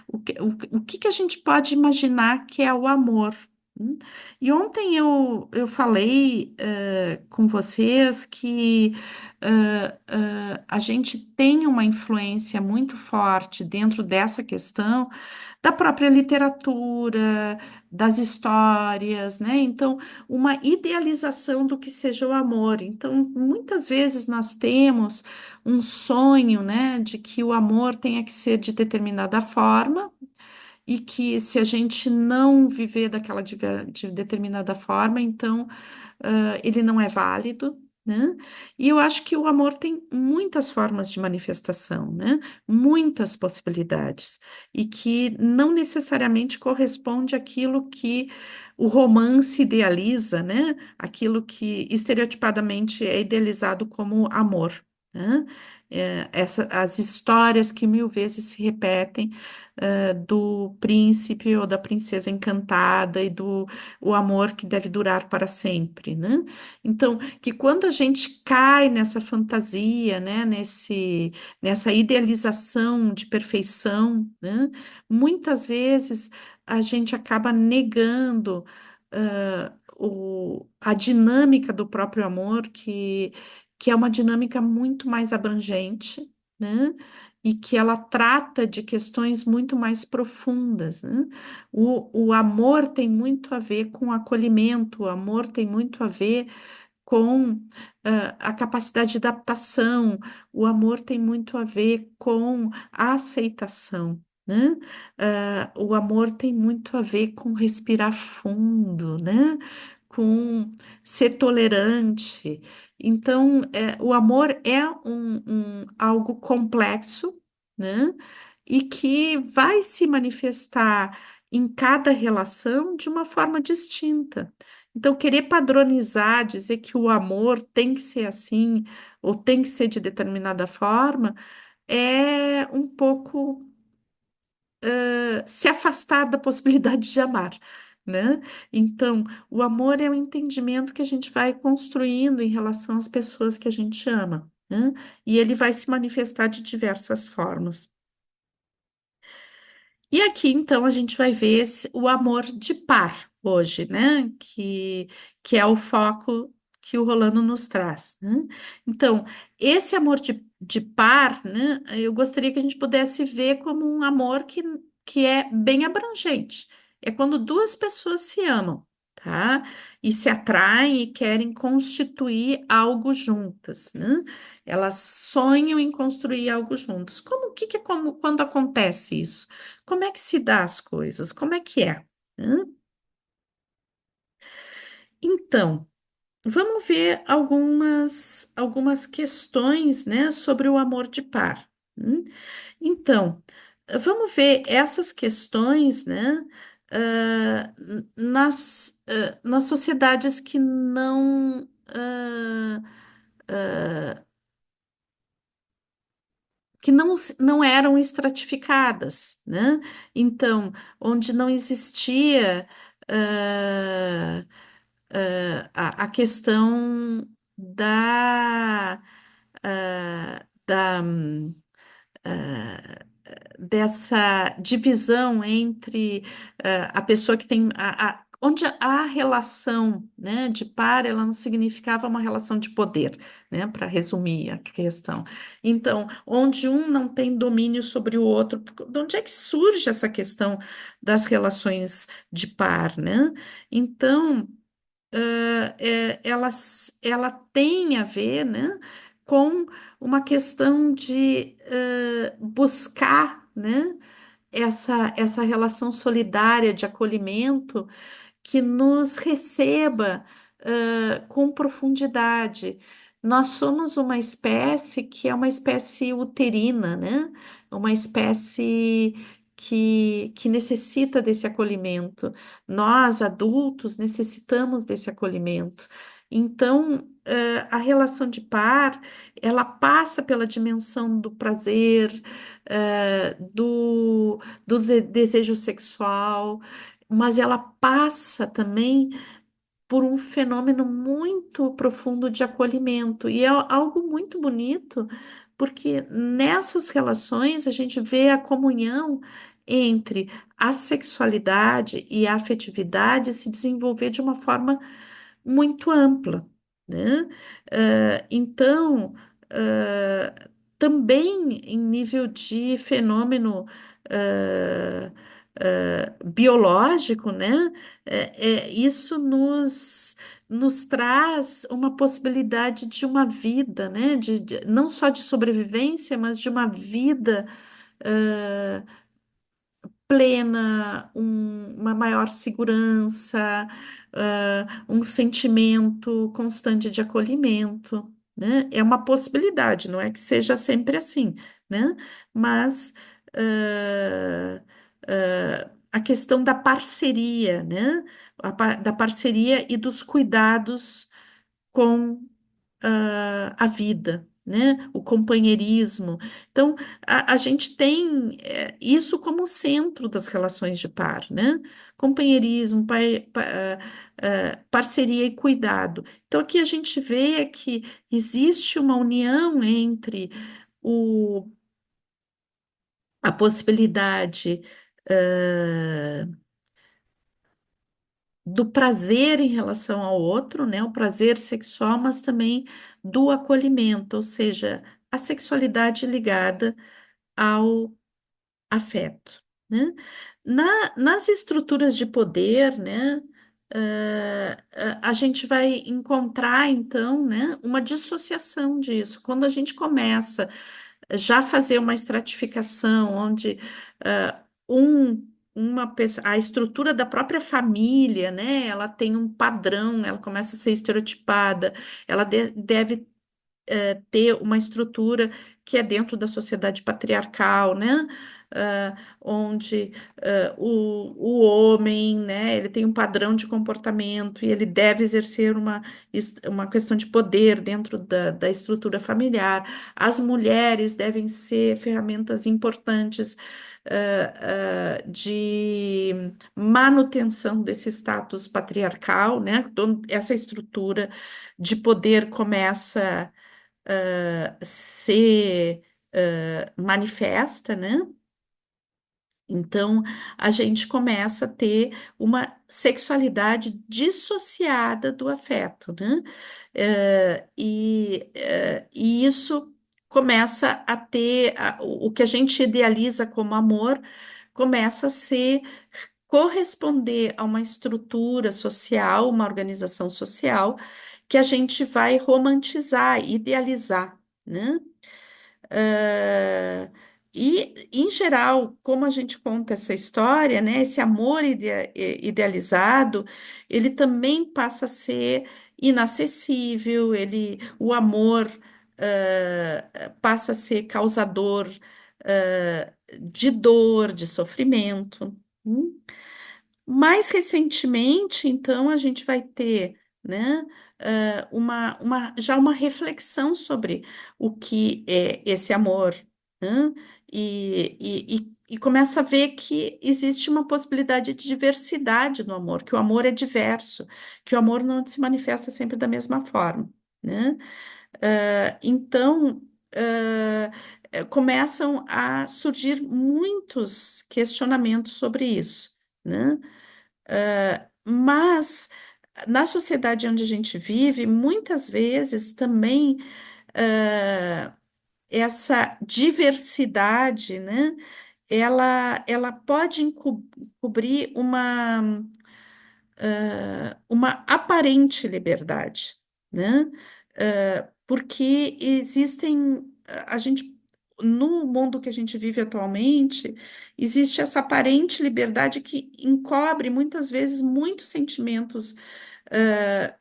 O que a gente pode imaginar que é o amor? Hum? E ontem eu falei com vocês que a gente tem uma influência muito forte dentro dessa questão da própria literatura, das histórias, né? Então, uma idealização do que seja o amor. Então, muitas vezes nós temos um sonho, né, de que o amor tenha que ser de determinada forma e que se a gente não viver daquela de determinada forma, então ele não é válido, né? E eu acho que o amor tem muitas formas de manifestação, né? Muitas possibilidades, e que não necessariamente corresponde àquilo que o romance idealiza, né? Aquilo que estereotipadamente é idealizado como amor. Né? As histórias que mil vezes se repetem do príncipe ou da princesa encantada e do o amor que deve durar para sempre, né? Então, que quando a gente cai nessa fantasia, né, nessa idealização de perfeição, né, muitas vezes a gente acaba negando a dinâmica do próprio amor, que é uma dinâmica muito mais abrangente, né? E que ela trata de questões muito mais profundas, né? O amor tem muito a ver com acolhimento, o amor tem muito a ver com a capacidade de adaptação, o amor tem muito a ver com a aceitação, né? O amor tem muito a ver com respirar fundo, né? Com ser tolerante. Então, o amor é algo complexo, né? E que vai se manifestar em cada relação de uma forma distinta. Então, querer padronizar, dizer que o amor tem que ser assim, ou tem que ser de determinada forma, é um pouco se afastar da possibilidade de amar, né? Então, o amor é o entendimento que a gente vai construindo em relação às pessoas que a gente ama, né? E ele vai se manifestar de diversas formas. E aqui, então, a gente vai ver o amor de par hoje, né? Que é o foco que o Rolando nos traz, né? Então, esse amor de par, né? Eu gostaria que a gente pudesse ver como um amor que é bem abrangente. É quando duas pessoas se amam, tá? E se atraem e querem constituir algo juntas, né? Elas sonham em construir algo juntos. Como, que é como, quando acontece isso? Como é que se dá as coisas? Como é que é? Hã? Então, vamos ver algumas questões, né, sobre o amor de par. Então, vamos ver essas questões, né, nas sociedades que não eram estratificadas, né? Então, onde não existia ah, a questão da dessa divisão entre a pessoa que tem onde a relação, né, de par, ela não significava uma relação de poder, né, para resumir a questão. Então, onde um não tem domínio sobre o outro, de onde é que surge essa questão das relações de par, né? Então, ela tem a ver, né, com uma questão de buscar, né, essa relação solidária de acolhimento que nos receba com profundidade. Nós somos uma espécie que é uma espécie uterina, né? Uma espécie que necessita desse acolhimento. Nós, adultos, necessitamos desse acolhimento. Então, a relação de par, ela passa pela dimensão do prazer, do desejo sexual, mas ela passa também por um fenômeno muito profundo de acolhimento. E é algo muito bonito, porque nessas relações a gente vê a comunhão entre a sexualidade e a afetividade se desenvolver de uma forma muito ampla, né? Então, também em nível de fenômeno biológico, né? Isso nos traz uma possibilidade de uma vida, né? Não só de sobrevivência, mas de uma vida plena, uma maior segurança, um sentimento constante de acolhimento, né? É uma possibilidade, não é que seja sempre assim, né? Mas a questão da parceria, né? Da parceria e dos cuidados com a vida, né? O companheirismo. Então, a gente tem isso como centro das relações de par, né? Companheirismo, parceria e cuidado. Então, aqui a gente vê que existe uma união entre o, a possibilidade do prazer em relação ao outro, né? O prazer sexual, mas também do acolhimento, ou seja, a sexualidade ligada ao afeto, né? Nas estruturas de poder, né? A gente vai encontrar, então, né, uma dissociação disso. Quando a gente começa já fazer uma estratificação onde ah, uma pessoa, a estrutura da própria família, né, ela tem um padrão, ela começa a ser estereotipada, ela deve ter uma estrutura que é dentro da sociedade patriarcal, né? Onde o homem, né, ele tem um padrão de comportamento e ele deve exercer uma questão de poder dentro da estrutura familiar. As mulheres devem ser ferramentas importantes de manutenção desse status patriarcal, né? Então, essa estrutura de poder começa a ser manifesta, né? Então, a gente começa a ter uma sexualidade dissociada do afeto, né? E isso começa a ter o que a gente idealiza como amor, começa a ser corresponder a uma estrutura social, uma organização social, que a gente vai romantizar, idealizar, né? Ah, em geral, como a gente conta essa história, né, esse amor idealizado, ele também passa a ser inacessível, o amor, passa a ser causador, de dor, de sofrimento. Hum? Mais recentemente, então, a gente vai ter, né, já uma reflexão sobre o que é esse amor, né? E começa a ver que existe uma possibilidade de diversidade no amor, que o amor é diverso, que o amor não se manifesta sempre da mesma forma, né? Então, começam a surgir muitos questionamentos sobre isso, né? Mas na sociedade onde a gente vive, muitas vezes também ah, essa diversidade, né? Ela pode encobrir uma aparente liberdade, né? Porque existem, a gente, no mundo que a gente vive atualmente, existe essa aparente liberdade que encobre muitas vezes muitos sentimentos ah,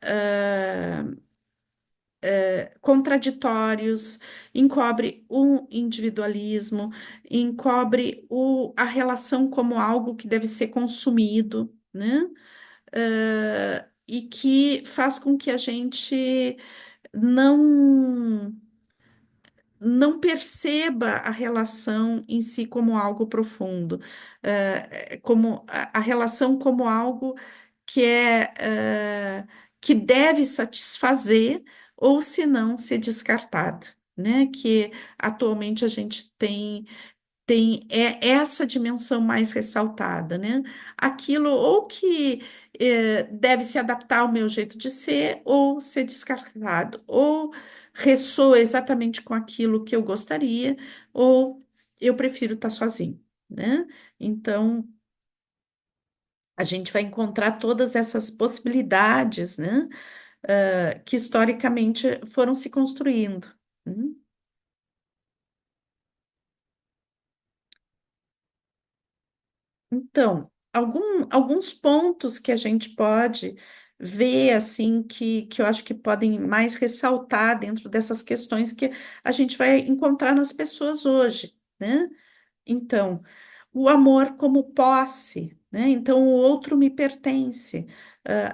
ah, contraditórios, encobre o individualismo, encobre a relação como algo que deve ser consumido, né? E que faz com que a gente não não perceba a relação em si como algo profundo, como a relação como algo que que deve satisfazer ou se não ser descartado, né? Que atualmente a gente tem essa dimensão mais ressaltada, né? Aquilo ou que deve se adaptar ao meu jeito de ser, ou ser descartado, ou ressoa exatamente com aquilo que eu gostaria, ou eu prefiro estar sozinho, né? Então, a gente vai encontrar todas essas possibilidades, né? Que historicamente foram se construindo. Né? Então, alguns pontos que a gente pode ver, assim, que eu acho que podem mais ressaltar dentro dessas questões que a gente vai encontrar nas pessoas hoje, né? Então, o amor como posse, né? Então, o outro me pertence,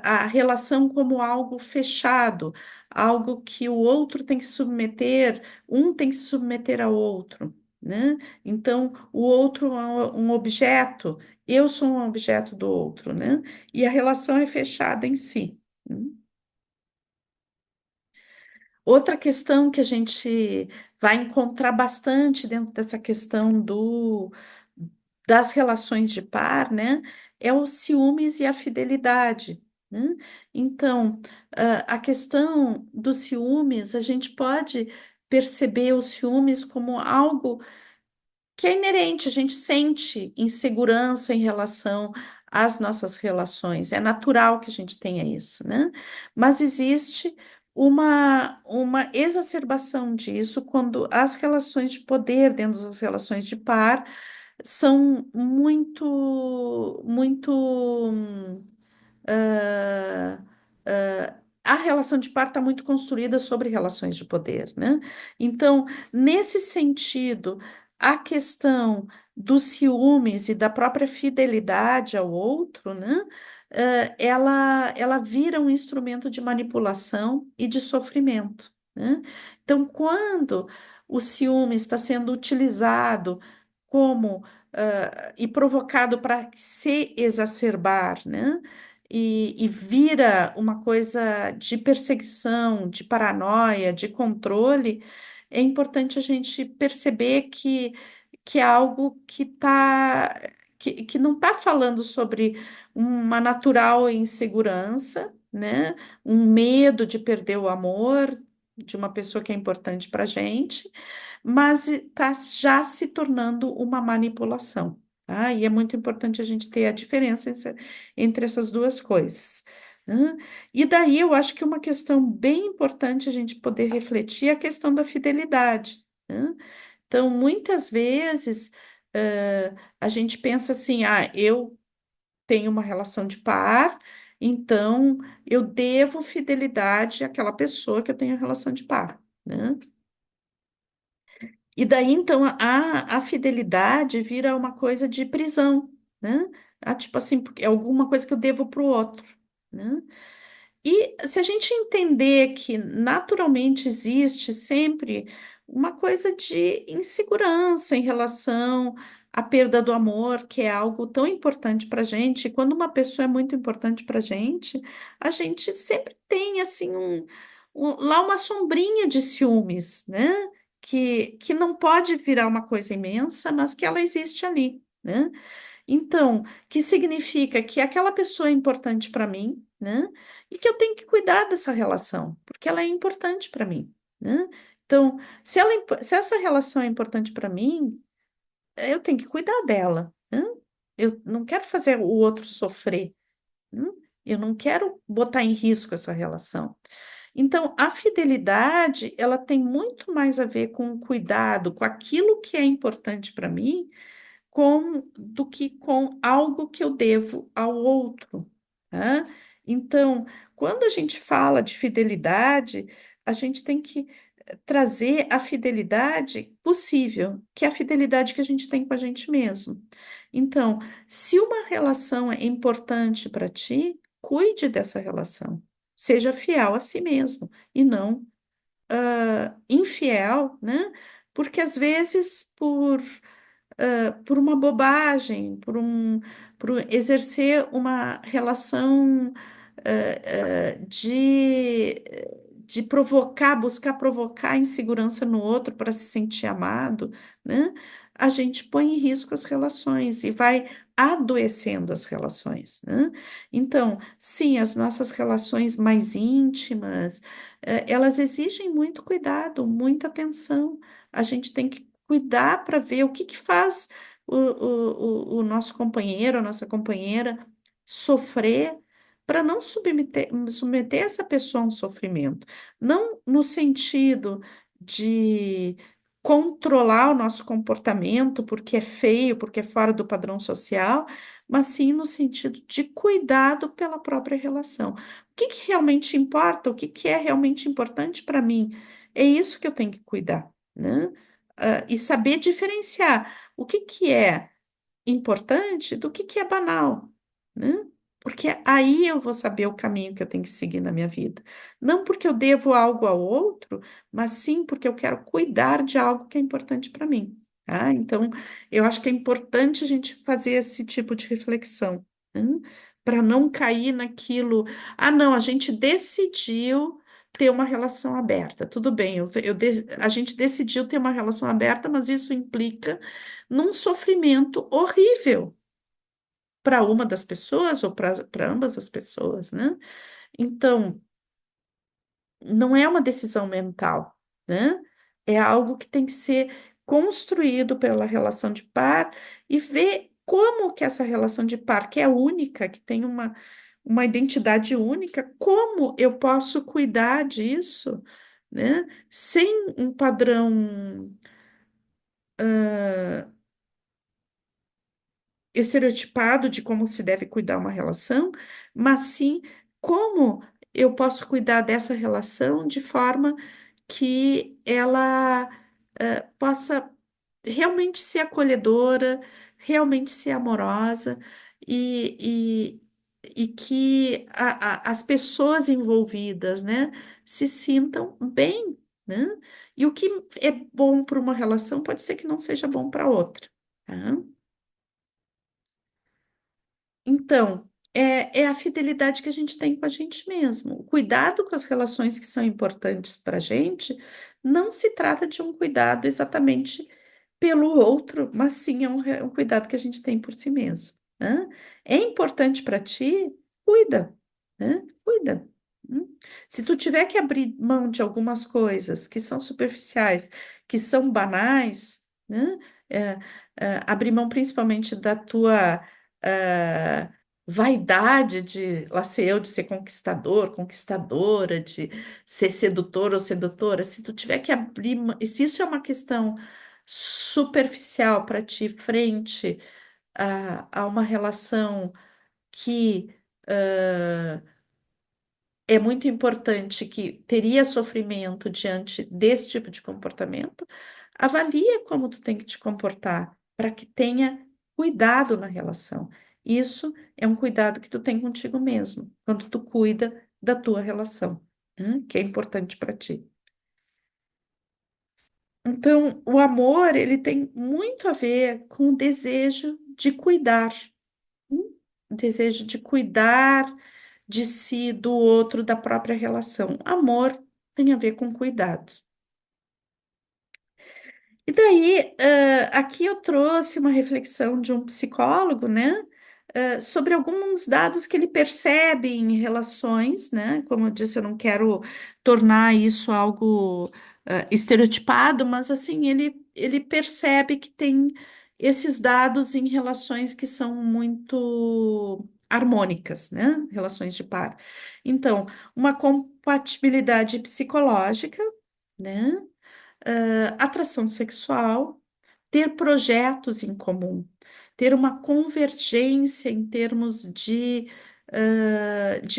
a relação como algo fechado, algo que o outro tem que submeter, um tem que se submeter ao outro, né? Então, o outro é um objeto, eu sou um objeto do outro, né? E a relação é fechada em si. Né? Outra questão que a gente vai encontrar bastante dentro dessa questão das relações de par, né, é os ciúmes e a fidelidade, né? Então, a questão dos ciúmes, a gente pode perceber os ciúmes como algo que é inerente, a gente sente insegurança em relação às nossas relações, é natural que a gente tenha isso, né? Mas existe uma exacerbação disso quando as relações de poder dentro das relações de par são muito ah, a relação de par está muito construída sobre relações de poder, né? Então, nesse sentido, a questão dos ciúmes e da própria fidelidade ao outro, né? Ela vira um instrumento de manipulação e de sofrimento, né? Então, quando o ciúme está sendo utilizado como e provocado para se exacerbar, né? E vira uma coisa de perseguição, de paranoia, de controle, é importante a gente perceber que é algo que não está falando sobre uma natural insegurança, né? Um medo de perder o amor de uma pessoa que é importante para a gente, mas está já se tornando uma manipulação. Tá? E é muito importante a gente ter a diferença entre essas duas coisas. Né? E daí eu acho que uma questão bem importante a gente poder refletir é a questão da fidelidade. Né? Então, muitas vezes, a gente pensa assim: ah, eu tenho uma relação de par, então eu devo fidelidade àquela pessoa que eu tenho relação de par. Né? E daí, então, a fidelidade vira uma coisa de prisão, né? Ah, tipo assim, porque é alguma coisa que eu devo para o outro, né? E se a gente entender que naturalmente existe sempre uma coisa de insegurança em relação à perda do amor, que é algo tão importante para a gente, e quando uma pessoa é muito importante para a gente sempre tem assim lá uma sombrinha de ciúmes, né? Que não pode virar uma coisa imensa, mas que ela existe ali, né? Então, que significa que aquela pessoa é importante para mim, né? E que eu tenho que cuidar dessa relação, porque ela é importante para mim, né? Então, se essa relação é importante para mim, eu tenho que cuidar dela, né? Eu não quero fazer o outro sofrer, né? Eu não quero botar em risco essa relação. Então, a fidelidade, ela tem muito mais a ver com o cuidado, com aquilo que é importante para mim do que com algo que eu devo ao outro. Tá? Então, quando a gente fala de fidelidade, a gente tem que trazer a fidelidade possível, que é a fidelidade que a gente tem com a gente mesmo. Então, se uma relação é importante para ti, cuide dessa relação. Seja fiel a si mesmo e não infiel, né? Porque às vezes por uma bobagem, por exercer uma relação de provocar, buscar provocar insegurança no outro para se sentir amado, né? A gente põe em risco as relações e vai adoecendo as relações, né? Então, sim, as nossas relações mais íntimas, elas exigem muito cuidado, muita atenção. A gente tem que cuidar para ver o que que faz o nosso companheiro, a nossa companheira sofrer, para não submeter essa pessoa a um sofrimento. Não no sentido de controlar o nosso comportamento porque é feio, porque é fora do padrão social, mas sim no sentido de cuidado pela própria relação. O que que realmente importa? O que que é realmente importante para mim? É isso que eu tenho que cuidar, né? E saber diferenciar o que é importante do que é banal, né? Porque aí eu vou saber o caminho que eu tenho que seguir na minha vida. Não porque eu devo algo ao outro, mas sim porque eu quero cuidar de algo que é importante para mim. Tá? Então, eu acho que é importante a gente fazer esse tipo de reflexão, né? Para não cair naquilo. Ah, não, a gente decidiu ter uma relação aberta. Tudo bem, a gente decidiu ter uma relação aberta, mas isso implica num sofrimento horrível para uma das pessoas ou para ambas as pessoas, né? Então, não é uma decisão mental, né? É algo que tem que ser construído pela relação de par e ver como que essa relação de par, que é única, que tem uma identidade única, como eu posso cuidar disso, né? Sem um padrão estereotipado de como se deve cuidar uma relação, mas sim como eu posso cuidar dessa relação de forma que ela possa realmente ser acolhedora, realmente ser amorosa e que as pessoas envolvidas, né, se sintam bem, né? E o que é bom para uma relação pode ser que não seja bom para outra. Tá? Então, é a fidelidade que a gente tem com a gente mesmo. O cuidado com as relações que são importantes para a gente não se trata de um cuidado exatamente pelo outro, mas sim um cuidado que a gente tem por si mesmo. Né? É importante para ti, cuida, né? Cuida. Hum? Se tu tiver que abrir mão de algumas coisas que são superficiais, que são banais, né? É, abrir mão principalmente da tua eh, vaidade de lá ser eu, de ser conquistador, conquistadora, de ser sedutor ou sedutora, se tu tiver que abrir, e se isso é uma questão superficial para ti, frente a uma relação que é muito importante, que teria sofrimento diante desse tipo de comportamento, avalia como tu tem que te comportar para que tenha cuidado na relação. Isso é um cuidado que tu tem contigo mesmo, quando tu cuida da tua relação, né, que é importante para ti. Então, o amor, ele tem muito a ver com o desejo de cuidar, o desejo de cuidar de si, do outro, da própria relação. Amor tem a ver com cuidado. E daí, aqui eu trouxe uma reflexão de um psicólogo, né, sobre alguns dados que ele percebe em relações, né, como eu disse, eu não quero tornar isso algo, estereotipado, mas assim, ele percebe que tem esses dados em relações que são muito harmônicas, né, relações de par. Então, uma compatibilidade psicológica, né? Atração sexual, ter projetos em comum, ter uma convergência em termos de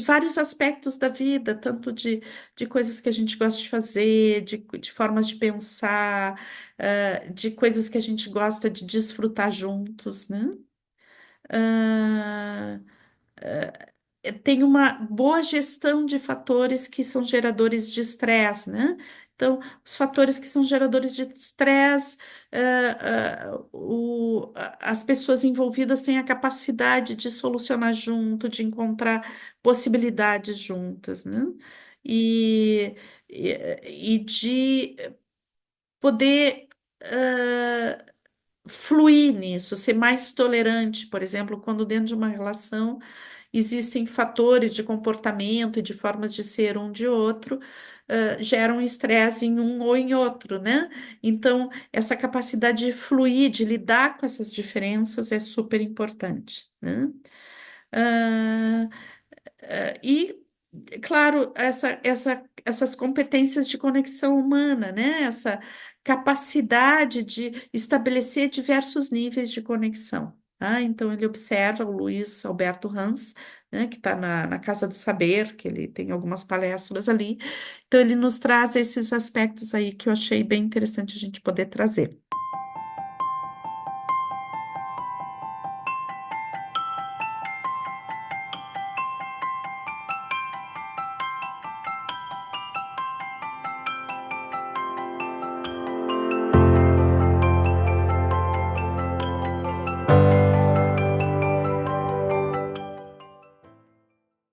vários aspectos da vida, tanto de coisas que a gente gosta de fazer, de formas de pensar, de coisas que a gente gosta de desfrutar juntos, né? Ah, tem uma boa gestão de fatores que são geradores de estresse, né? Então, os fatores que são geradores de estresse, as pessoas envolvidas têm a capacidade de solucionar junto, de encontrar possibilidades juntas, né? E, e de poder fluir nisso, ser mais tolerante, por exemplo, quando dentro de uma relação existem fatores de comportamento e de formas de ser um de outro, geram estresse em um ou em outro, né? Então, essa capacidade de fluir, de lidar com essas diferenças é super importante, né? Ah, e, claro, essas competências de conexão humana, né? Essa capacidade de estabelecer diversos níveis de conexão. Tá? Então, ele observa o Luiz Alberto Hans, né, que está na Casa do Saber, que ele tem algumas palestras ali. Então, ele nos traz esses aspectos aí que eu achei bem interessante a gente poder trazer.